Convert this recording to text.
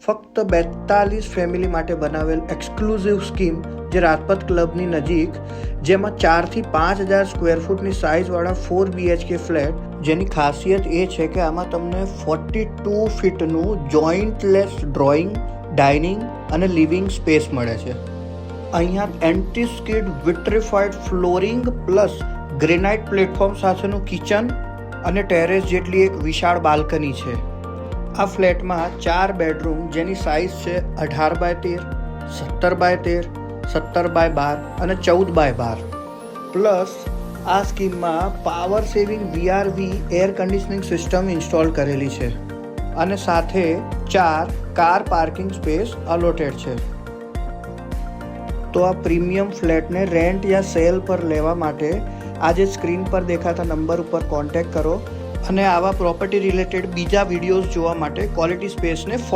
ફક્ત 42 ફેમિલી માટે બનાવેલ એક્સક્લુઝિવ સ્કીમ જે રાજપથ ક્લબની નજીક, જેમાં 4 થી 5,000 સ્ક્વેર ફૂટની સાઇઝવાળા 4 BHK ફ્લેટ, જેની ખાસિયત એ છે કે આમાં તમને 42 ફીટનું જોઈન્ટલેસ ડ્રોઈંગ, ડાઇનિંગ અને લિવિંગ સ્પેસ મળે છે. અહીંયા anti skid vitrified flooring plus granite platform સાથેનું કિચન અને ટેરેસ જેટલી એક વિશાળ બાલ્કની છે. આ ફ્લેટમાં 4 બેડરૂમ જેની સાઇઝ છે 18x13, 17x13, 17x12 અને 14x12. પ્લસ આ સ્કીમમાં power saving VRV air conditioning system install કરેલી છે અને સાથે 4 કાર પાર્કિંગ સ્પેસ અલોટેડ છે. તો આ પ્રીમિયમ ફ્લેટને રેન્ટ યા સેલ પર લેવા માટે આજે સ્ક્રીન પર દેખાતા નંબર ઉપર કોન્ટેક્ટ કરો અને આવા પ્રોપર્ટી રિલેટેડ બીજા વિડીયોઝ જોવા માટે ક્વોલિટી સ્પેસને